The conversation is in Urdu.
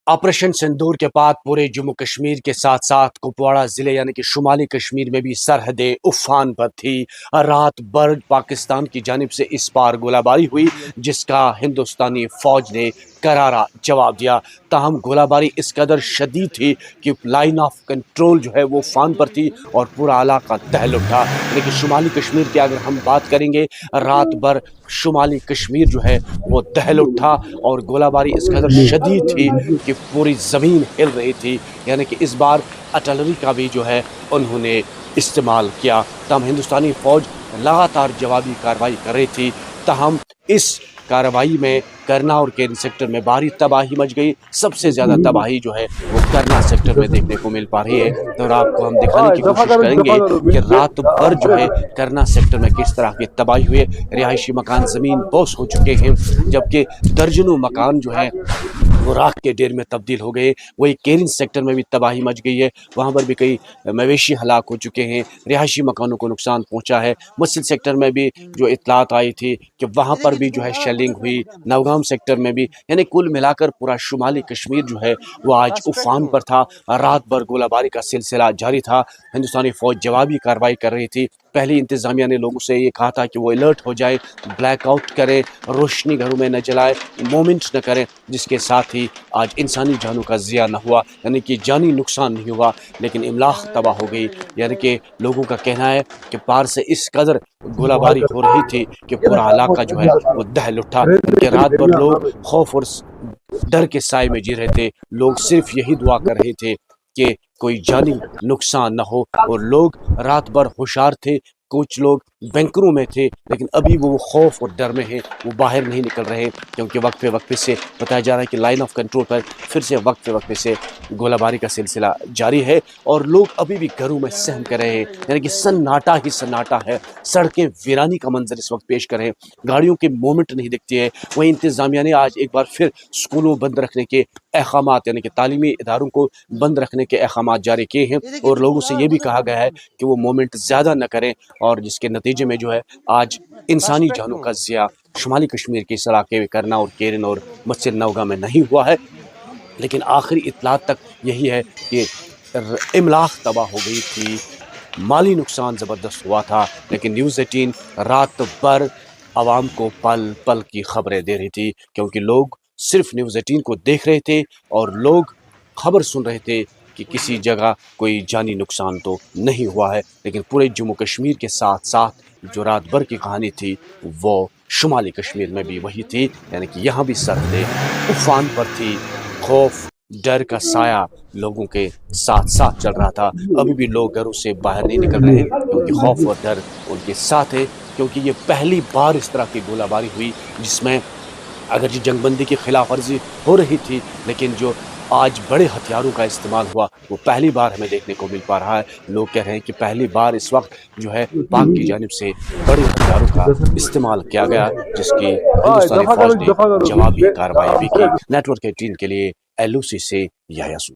آپریشن سندور کے بعد پورے جموں کشمیر کے ساتھ ساتھ کپواڑہ ضلع یعنی کہ شمالی کشمیر میں بھی سرحدیں افان پر تھی۔ رات بھر پاکستان کی جانب سے اس پار گولہ باری ہوئی جس کا ہندوستانی فوج نے کرارا جواب دیا، تاہم گولہ باری اس قدر شدید تھی کہ لائن آف کنٹرول جو ہے وہ فان پر تھی اور پورا علاقہ دہل اٹھا۔ لیکن شمالی کشمیر کی اگر ہم بات کریں گے، رات بھر شمالی کشمیر جو ہے وہ دہل اٹھا اور گولہ باری اس قدر شدید تھی کہ پوری زمین ہل رہی تھی، یعنی کہ اس بار آرٹلری کا بھی جو ہے انہوں نے استعمال کیا، تاہم ہندوستانی فوج لگاتار جوابی کارروائی کر رہی تھی۔ تاہم اس کارروائی میں کرنا اور کیرن سیکٹر میں بھاری تباہی مچ گئی۔ سب سے زیادہ تباہی جو ہے وہ کرنا سیکٹر میں دیکھنے کو مل پا رہی ہے، اور آپ کو ہم دکھانے کی کوشش کریں گے کہ رات بھر جو ہے کرنا سیکٹر میں کس طرح کی تباہی ہوئی۔ رہائشی مکان زمین بوس ہو چکے ہیں، جبکہ درجنوں مکان جو ہے وہ راکھ کے ڈھیر میں تبدیل ہو گئے۔ وہی کیرن سیکٹر میں بھی تباہی مچ گئی ہے، وہاں پر بھی کئی مویشی ہلاک ہو چکے ہیں، رہائشی مکانوں کو نقصان پہنچا ہے۔ مسل سیکٹر میں بھی جو اطلاعات آئی تھی کہ وہاں پر بھی جو ہے شیلنگ ہوئی، نوگام سیکٹر میں بھی، یعنی کل ملا کر پورا شمالی کشمیر جو ہے وہ آج افان پر تھا۔ رات بھر گولہ باری کا سلسلہ جاری تھا، ہندوستانی فوج جوابی کارروائی کر رہی تھی۔ پہلی انتظامیہ نے لوگوں سے یہ کہا تھا کہ وہ الرٹ ہو جائے، بلیک آؤٹ کریں، روشنی گھروں میں نہ جلائے، مومنٹ نہ کریں، جس کے ساتھ ہی آج انسانی جانوں کا ضیاع نہ ہوا، یعنی کہ جانی نقصان نہیں ہوا، لیکن املاک تباہ ہو گئی۔ یعنی کہ لوگوں کا کہنا ہے کہ پار سے اس قدر گولہ باری ہو رہی تھی کہ پورا علاقہ جو ہے وہ دہل اٹھا، کہ رات بھر لوگ خوف اور ڈر کے سائے میں جی رہے تھے۔ لوگ صرف یہی دعا کر رہے تھے کہ کوئی جانی نقصان نہ ہو، اور لوگ رات بھر ہوشیار تھے۔ کچھ لوگ بینکروں میں تھے، لیکن ابھی وہ خوف اور ڈر میں ہیں، وہ باہر نہیں نکل رہے، کیونکہ وقفے سے بتایا جا رہا ہے کہ لائن آف کنٹرول پر پھر سے وقفے سے گولہ باری کا سلسلہ جاری ہے، اور لوگ ابھی بھی گھروں میں سہم کر رہے ہیں، یعنی کہ سناٹا ہی سناٹا ہے۔ سڑکیں ویرانی کا منظر اس وقت پیش کر رہے ہیں، گاڑیوں کے مومنٹ نہیں دکھتی ہے۔ وہیں انتظامیہ نے آج ایک بار پھر اسکولوں بند رکھنے کے احکامات، یعنی کہ تعلیمی اداروں کو بند رکھنے کے احکامات جاری کیے ہیں، اور لوگوں سے یہ بھی کہا گیا ہے کہ وہ مومنٹ زیادہ نہ کریں، اور جس کے نتیجے میں جو ہے آج انسانی جانوں کا ضیاع شمالی کشمیر کے اس علاقے میں کرنا اور کیرن اور مسجد نوگاہ میں نہیں ہوا ہے، لیکن آخری اطلاعات تک یہی ہے کہ املاک تباہ ہو گئی تھی، مالی نقصان زبردست ہوا تھا۔ لیکن نیوز 18 رات بھر عوام کو پل پل کی خبریں دے رہی تھی، کیونکہ لوگ صرف نیوز 18 کو دیکھ رہے تھے اور لوگ خبر سن رہے تھے کہ کسی جگہ کوئی جانی نقصان تو نہیں ہوا ہے، لیکن پورے جموں کشمیر کے ساتھ ساتھ جو رات بھر کی کہانی تھی وہ شمالی کشمیر میں بھی وہی تھی، یعنی کہ یہاں بھی سرحدیں افان پر تھی۔ خوف ڈر کا سایہ لوگوں کے ساتھ ساتھ چل رہا تھا، ابھی بھی لوگ گھروں سے باہر نہیں نکل رہے، کیونکہ خوف اور ڈر ان کے ساتھ ہے، کیونکہ یہ پہلی بار اس طرح کی گولہ باری ہوئی جس میں اگرچہ جنگ بندی کی خلاف ورزی ہو رہی تھی، لیکن جو آج بڑے ہتھیاروں کا استعمال ہوا وہ پہلی بار ہمیں دیکھنے کو مل پا رہا ہے۔ لوگ کہہ رہے ہیں کہ پہلی بار اس وقت جو ہے پاک کی جانب سے بڑے ہتھیاروں کا استعمال کیا گیا، جس کی ہندوستانی فوج نے جوابی کارروائی بھی کی۔ نیٹ ورک 18 کے لیے LOC سے یحییٰ